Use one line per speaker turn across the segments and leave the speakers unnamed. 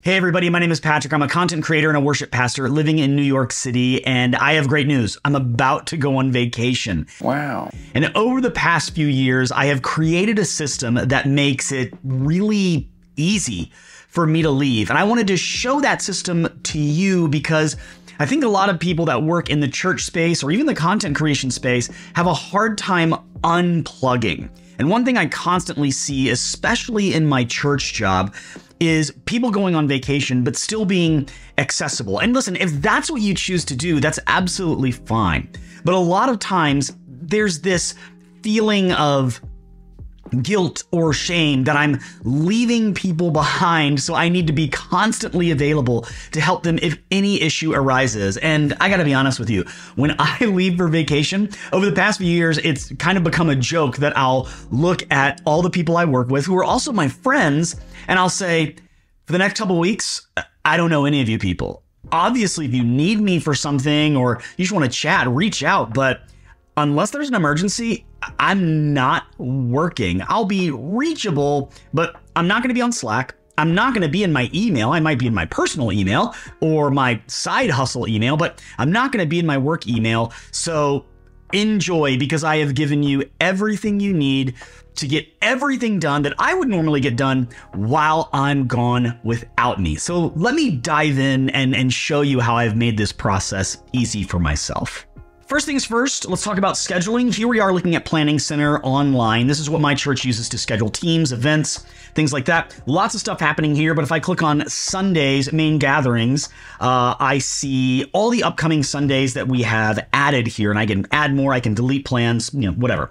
Hey everybody, my name is Patrick. I'm a content creator and a worship pastor living in New York City, and I have great news. I'm about to go on vacation.
Wow.
And over the past few years, I have created a system that makes it really easy for me to leave. And I wanted to show that system to you because I think a lot of people that work in the church space or even the content creation space have a hard time unplugging. And one thing I constantly see, especially in my church job, is people going on vacation, but still being accessible. And listen, if that's what you choose to do, that's absolutely fine. But a lot of times there's this feeling of guilt or shame that I'm leaving people behind, so I need to be constantly available to help them if any issue arises. And I gotta be honest with you, when I leave for vacation, over the past few years, it's kind of become a joke that I'll look at all the people I work with who are also my friends, and I'll say, for the next couple of weeks, I don't know any of you people. Obviously, if you need me for something or you just want to chat, reach out, but unless there's an emergency, I'm not working. I'll be reachable, but I'm not going to be on Slack. I'm not going to be in my email. I might be in my personal email or my side hustle email, but I'm not going to be in my work email. So enjoy, because I have given you everything you need to get everything done that I would normally get done while I'm gone without me. So let me dive in and show you how I've made this process easy for myself. First things first, let's talk about scheduling. Here we are looking at Planning Center online. This is what my church uses to schedule teams, events, things like that. Lots of stuff happening here, but if I click on Sundays, main gatherings, I see all the upcoming Sundays that we have added here, and I can add more, I can delete plans, whatever.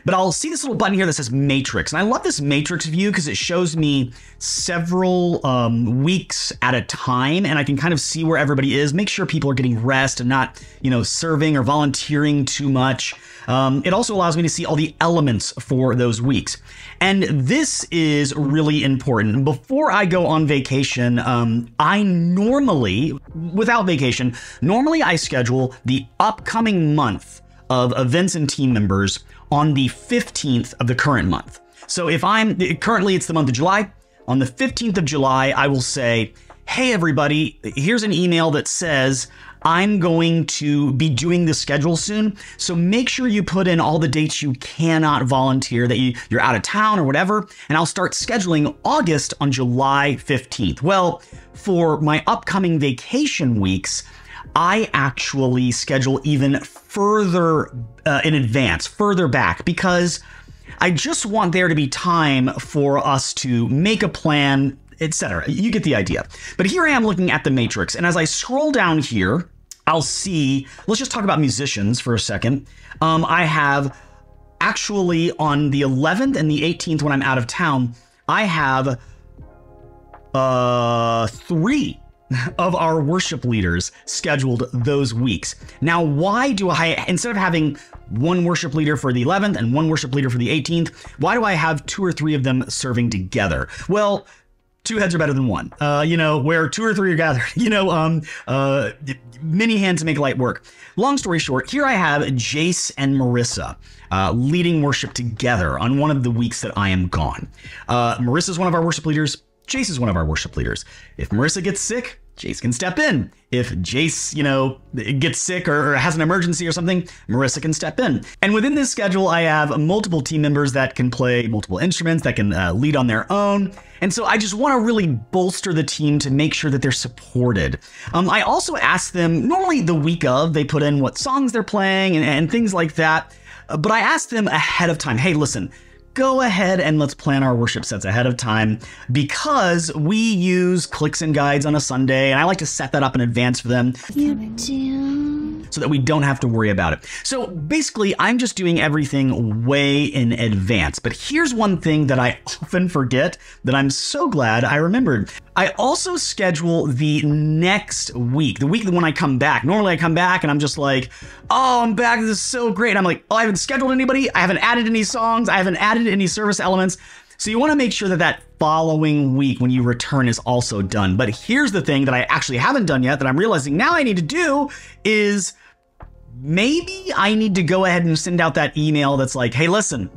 But I'll see this little button here that says Matrix. And I love this Matrix view because it shows me several weeks at a time, and I can kind of see where everybody is, make sure people are getting rest and not, serving or volunteering too much. It also allows me to see all the elements for those weeks. And this is really important. Before I go on vacation, I normally, without vacation, I schedule the upcoming month of events and team members on the 15th of the current month. So if currently it's the month of July, on the 15th of July, I will say, hey everybody, here's an email that says I'm going to be doing the schedule soon. So make sure you put in all the dates you cannot volunteer, that you're out of town or whatever, and I'll start scheduling August on July 15th. Well, for my upcoming vacation weeks, I actually schedule even further in advance, further back, because I just want there to be time for us to make a plan, etc. You get the idea. But here I am looking at the matrix, and as I scroll down here, I'll see, let's just talk about musicians for a second. I have actually on the 11th and the 18th when I'm out of town, I have 3 of our worship leaders scheduled those weeks. Now, why do I, instead of having one worship leader for the 11th and one worship leader for the 18th, why do I have 2 or 3 of them serving together? Well, 2 heads are better than one. Where 2 or 3 are gathered, many hands make light work. Long story short, here I have Jace and Marissa leading worship together on one of the weeks that I am gone. Marissa's one of our worship leaders. Jace is one of our worship leaders. If Marissa gets sick, Jace can step in. If Jace, gets sick or has an emergency or something, Marissa can step in. And within this schedule, I have multiple team members that can play multiple instruments, that can lead on their own. And so I just want to really bolster the team to make sure that they're supported. I also ask them, normally the week of, they put in what songs they're playing and things like that. But I ask them ahead of time, hey, listen, go ahead and let's plan our worship sets ahead of time, because we use clicks and guides on a Sunday, and I like to set that up in advance for them. You do. So that we don't have to worry about it. So basically, I'm just doing everything way in advance. But here's one thing that I often forget that I'm so glad I remembered. I also schedule the next week, the week when I come back. Normally I come back and I'm just like, oh, I'm back, this is so great. And I'm like, oh, I haven't scheduled anybody. I haven't added any songs. I haven't added any service elements. So you want to make sure that that following week when you return is also done. But here's the thing that I actually haven't done yet that I'm realizing now I need to do is maybe I need to go ahead and send out that email that's like, hey, listen,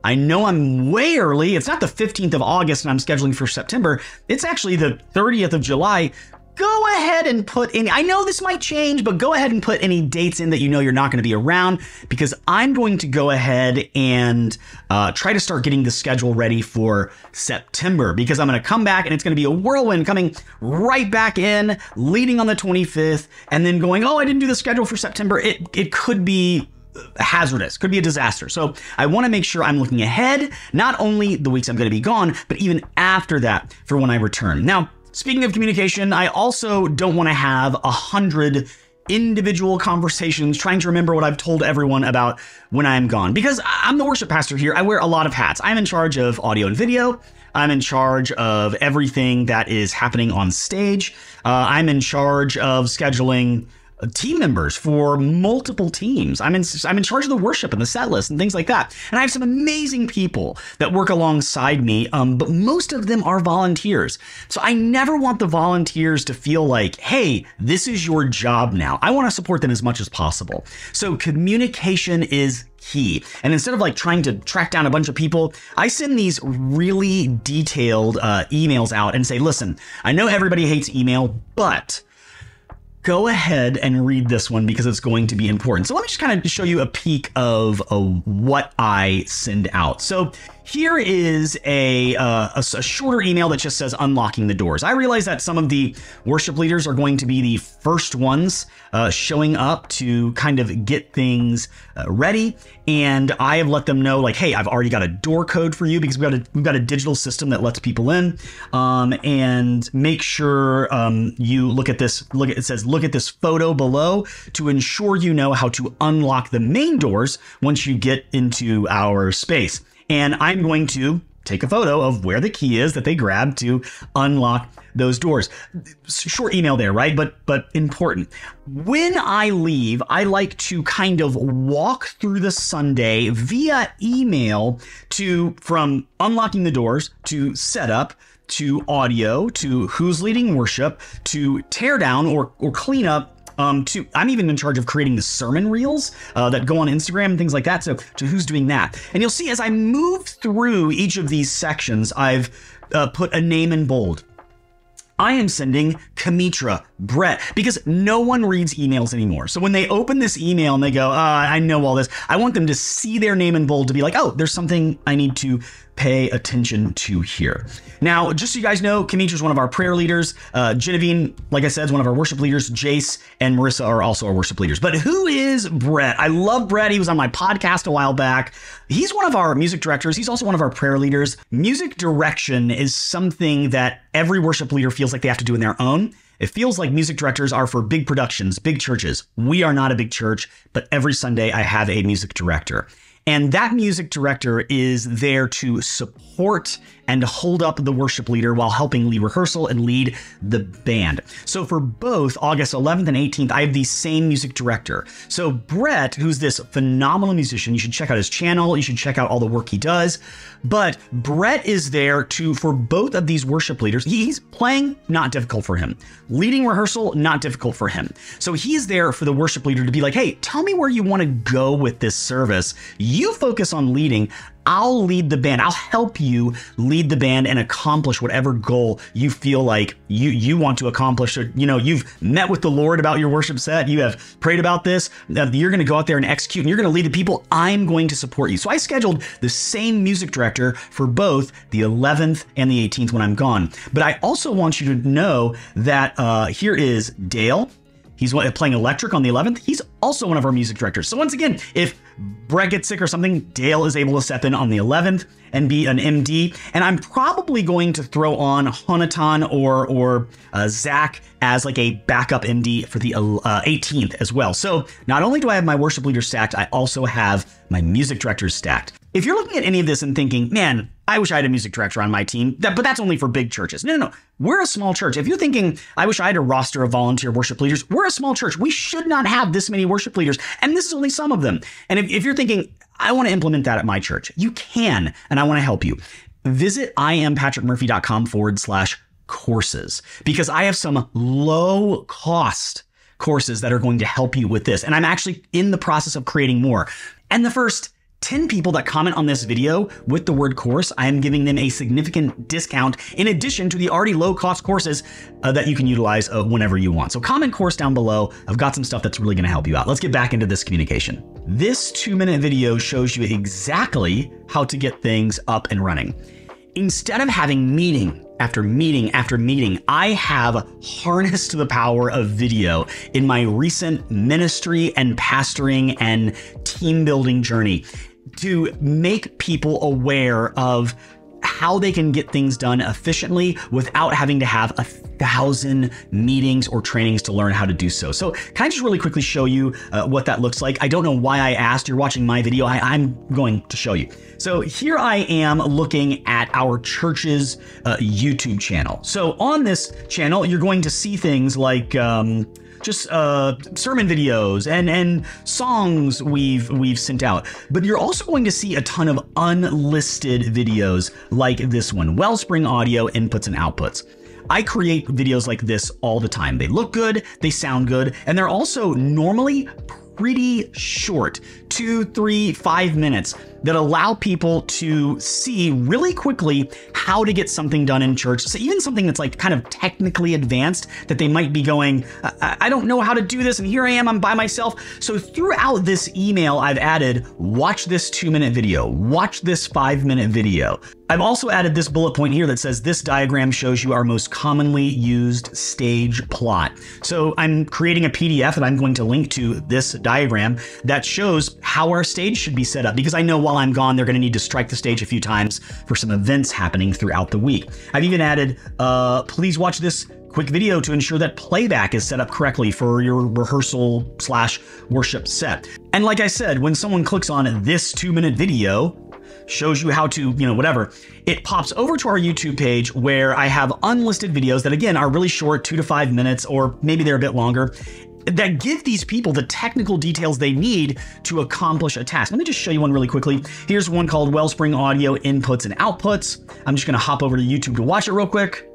I know I'm way early. It's not the 15th of August and I'm scheduling for September. It's actually the 30th of July. Go ahead and put in, I know this might change, but go ahead and put any dates in that you know you're not going to be around, because I'm going to go ahead and try to start getting the schedule ready for September, because I'm going to come back and it's going to be a whirlwind coming right back in, leading on the 25th, and then going, oh, I didn't do the schedule for September. It could be hazardous, could be a disaster. So I want to make sure I'm looking ahead, not only the weeks I'm going to be gone, but even after that for when I return. Now, speaking of communication, I also don't want to have 100 individual conversations trying to remember what I've told everyone about when I'm gone, because I'm the worship pastor here. I wear a lot of hats. I'm in charge of audio and video. I'm in charge of everything that is happening on stage. I'm in charge of scheduling team members for multiple teams. I'm in charge of the worship and the set list and things like that. And I have some amazing people that work alongside me, but most of them are volunteers. So I never want the volunteers to feel like, hey, this is your job now. I want to support them as much as possible. So communication is key. And instead of like trying to track down a bunch of people, I send these really detailed emails out and say, listen, I know everybody hates email, but go ahead and read this one because it's going to be important. So let me just kind of show you a peek of what I send out. So here is a shorter email that just says unlocking the doors. I realize that some of the worship leaders are going to be the first ones showing up to kind of get things ready. And I have let them know, like, hey, I've already got a door code for you because we've got a digital system that lets people in. And make sure you look at this. It says look at this photo below to ensure you know how to unlock the main doors once you get into our space. And I'm going to take a photo of where the key is that they grabbed to unlock those doors. Short email there, right? But important. When I leave, I like to kind of walk through the Sunday via email from unlocking the doors to setup, to audio, to who's leading worship, to tear down or clean up. I'm even in charge of creating the sermon reels that go on Instagram and things like that. So to who's doing that. And you'll see as I move through each of these sections, I've put a name in bold. I am sending Kamitra, Brett, because no one reads emails anymore. So when they open this email and they go, I know all this, I want them to see their name in bold to be like, oh, there's something I need to pay attention to here. Now, just so you guys know, Kamitra is one of our prayer leaders. Genevieve, like I said, is one of our worship leaders. Jace and Marissa are also our worship leaders. But who is Brett? I love Brett. He was on my podcast a while back. He's one of our music directors. He's also one of our prayer leaders. Music direction is something that every worship leader feels like they have to do in their own. It feels like music directors are for big productions, big churches. We are not a big church, but every Sunday I have a music director. And that music director is there to support and hold up the worship leader while helping lead rehearsal and lead the band. So for both August 11th and 18th, I have the same music director. So Brett, who's this phenomenal musician, you should check out his channel. You should check out all the work he does. But Brett is there for both of these worship leaders. He's playing, not difficult for him. Leading rehearsal, not difficult for him. So he's there for the worship leader to be like, hey, tell me where you want to go with this service. You focus on leading. I'll lead the band. I'll help you lead the band and accomplish whatever goal you feel like you want to accomplish. Or, you've met with the Lord about your worship set. You have prayed about this. You're going to go out there and execute, and you're going to lead the people. I'm going to support you. So I scheduled the same music director for both the 11th and the 18th when I'm gone. But I also want you to know that here is Dale. He's playing electric on the 11th. He's also one of our music directors. So once again, if Brett gets sick or something, Dale is able to step in on the 11th and be an MD. And I'm probably going to throw on Honatan or Zach as like a backup MD for the 18th as well. So not only do I have my worship leaders stacked, I also have my music directors stacked. If you're looking at any of this and thinking, man, I wish I had a music director on my team, but that's only for big churches. No. We're a small church. If you're thinking, I wish I had a roster of volunteer worship leaders, we're a small church. We should not have this many worship leaders. And this is only some of them. And if you're thinking, I want to implement that at my church, you can, and I want to help you. Visit iampatrickmurphy.com/courses, because I have some low cost courses that are going to help you with this. And I'm actually in the process of creating more. And the first 10 people that comment on this video with the word course, I am giving them a significant discount in addition to the already low-cost courses that you can utilize whenever you want. So comment course down below. I've got some stuff that's really gonna help you out. Let's get back into this communication. This 2-minute video shows you exactly how to get things up and running. Instead of having meeting after meeting after meeting, I have harnessed the power of video in my recent ministry and pastoring and team building journey to make people aware of how they can get things done efficiently without having to have 1,000 meetings or trainings to learn how to do so. So can I just really quickly show you what that looks like? I don't know why I asked. You're watching my video. I'm going to show you. So here I am looking at our church's YouTube channel. So on this channel, you're going to see things like just sermon videos and songs we've sent out. But you're also going to see a ton of unlisted videos like this one, Wellspring Audio Inputs and Outputs. I create videos like this all the time. They look good, they sound good, and they're also normally pretty short, 2, 3, 5 minutes that allow people to see really quickly how to get something done in church. So even something that's like kind of technically advanced that they might be going, I don't know how to do this, and here I am, I'm by myself. So throughout this email, I've added, watch this 2-minute video, watch this 5-minute video. I've also added this bullet point here that says this diagram shows you our most commonly used stage plot. So I'm creating a PDF that I'm going to link to this diagram that shows how our stage should be set up, because I know while I'm gone, they're going to need to strike the stage a few times for some events happening throughout the week. I've even added, please watch this quick video to ensure that playback is set up correctly for your rehearsal/worship set. And like I said, when someone clicks on this 2-minute video, shows you how to, whatever, it pops over to our YouTube page where I have unlisted videos that again are really short, 2 to 5 minutes, or maybe they're a bit longer, that give these people the technical details they need to accomplish a task. Let me just show you one really quickly. Here's one called Wellspring Audio Inputs and Outputs. I'm just gonna hop over to YouTube to watch it real quick.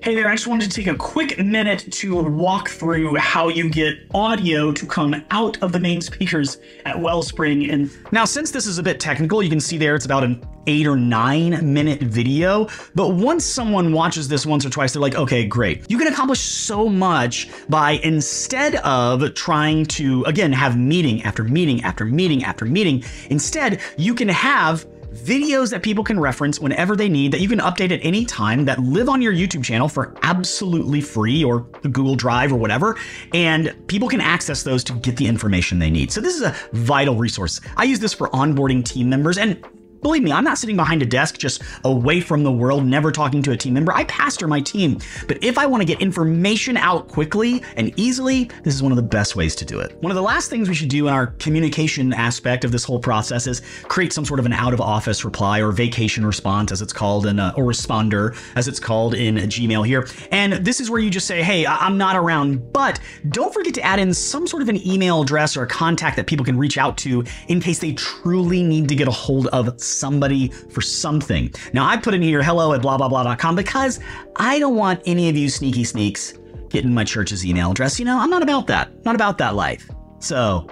Hey there, I just wanted to take a quick minute to walk through how you get audio to come out of the main speakers at Wellspring. And now, since this is a bit technical, you can see there it's about an 8 or 9 minute video. But once someone watches this once or twice, they're like, okay, great. You can accomplish so much by, instead of trying to, again, have meeting after meeting after meeting after meeting, instead, you can have videos that people can reference whenever they need, that you can update at any time, that live on your YouTube channel for absolutely free, or the Google Drive or whatever, and people can access those to get the information they need. So this is a vital resource. I use this for onboarding team members, and believe me, I'm not sitting behind a desk just away from the world, never talking to a team member. I pastor my team. But if I want to get information out quickly and easily, this is one of the best ways to do it. One of the last things we should do in our communication aspect of this whole process is create some sort of an out-of-office reply, or vacation response, as it's called, or responder, as it's called in Gmail here. And this is where you just say, hey, I'm not around, but don't forget to add in some sort of an email address or a contact that people can reach out to in case they truly need to get a hold of somebody for something. Now I put in here hello@blah-blah-blah.com because I don't want any of you sneaky sneaks getting my church's email address. I'm not about that. Not about that life. So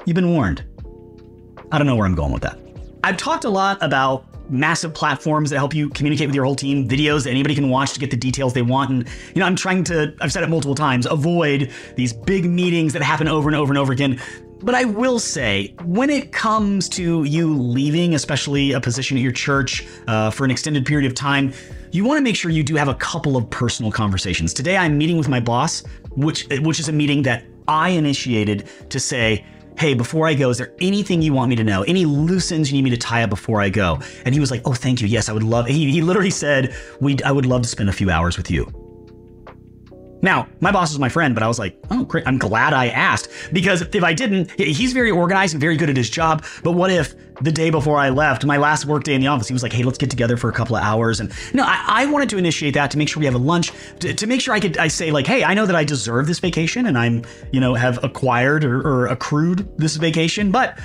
you've been warned. I don't know where I'm going with that. I've talked a lot about massive platforms that help you communicate with your whole team, videos that anybody can watch to get the details they want. And, I'm trying to, I've said it multiple times, avoid these big meetings that happen over and over and over again. But I will say, when it comes to you leaving, especially a position at your church for an extended period of time, you want to make sure you do have a couple of personal conversations. Today, I'm meeting with my boss, which is a meeting that I initiated to say, hey, before I go, is there anything you want me to know? Any loose ends you need me to tie up before I go? And he was like, oh, thank you. Yes, I would love, he literally said, I would love to spend a few hours with you. Now, my boss is my friend, but I was like, oh, great. I'm glad I asked, because if I didn't, he's very organized and very good at his job. But what if the day before I left, my last work day in the office, he was like, hey, let's get together for a couple of hours. And I wanted to initiate that to make sure we have a lunch, to make sure I say like, hey, I know that I deserve this vacation and I'm, have acquired or accrued this vacation, but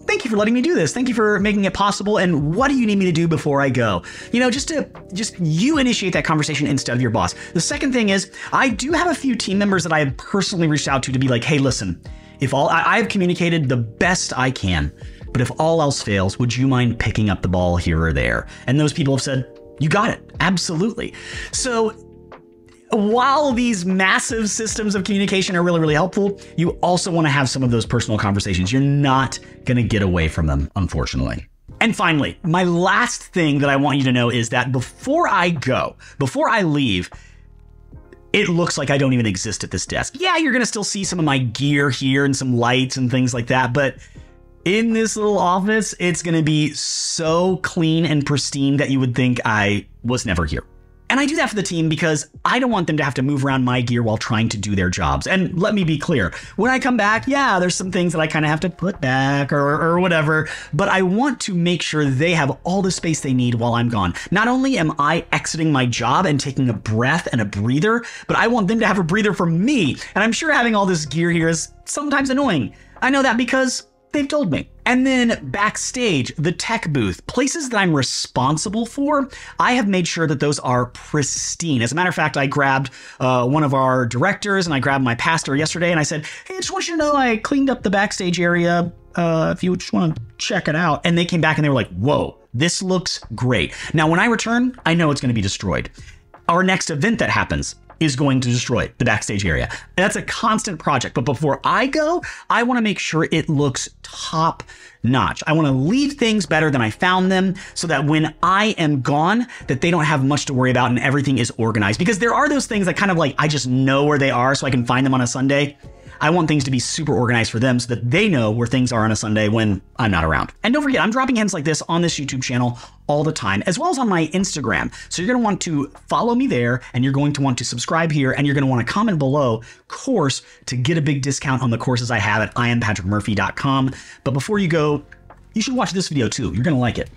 thank you for letting me do this. Thank you for making it possible. And what do you need me to do before I go? Just you initiate that conversation instead of your boss. The second thing is, I do have a few team members that I have personally reached out to be like, hey, listen, I've communicated the best I can, but if all else fails, would you mind picking up the ball here or there? And those people have said, you got it. Absolutely. So while these massive systems of communication are really, really helpful, you also want to have some of those personal conversations. You're not going to get away from them, unfortunately. And finally, my last thing that I want you to know is that before I leave, it looks like I don't even exist at this desk. Yeah, you're going to still see some of my gear here and some lights and things like that, but in this little office, it's going to be so clean and pristine that you would think I was never here. And I do that for the team because I don't want them to have to move around my gear while trying to do their jobs. And let me be clear, when I come back, yeah, there's some things that I kind of have to put back or whatever, but I want to make sure they have all the space they need while I'm gone. Not only am I exiting my job and taking a breath and a breather, but I want them to have a breather from me. And I'm sure having all this gear here is sometimes annoying. I know that because they've told me. And then backstage, the tech booth, places that I'm responsible for, I have made sure that those are pristine. As a matter of fact, I grabbed one of our directors and I grabbed my pastor yesterday and I said, hey, I just want you to know I cleaned up the backstage area if you just want to check it out. And they came back and they were like, whoa, this looks great. Now, when I return, I know it's going to be destroyed. Our next event that happens is going to destroy the backstage area. That's a constant project. But before I go, I want to make sure it looks top notch. I want to leave things better than I found them so that when I am gone, that they don't have much to worry about and everything is organized. Because there are those things that kind of like, I just know where they are so I can find them on a Sunday. I want things to be super organized for them so that they know where things are on a Sunday when I'm not around. And don't forget, I'm dropping hints like this on this YouTube channel all the time, as well as on my Instagram. So you're going to want to follow me there and you're going to want to subscribe here and you're going to want to comment below course to get a big discount on the courses I have at iampatrickmurphy.com. But before you go, you should watch this video too. You're going to like it.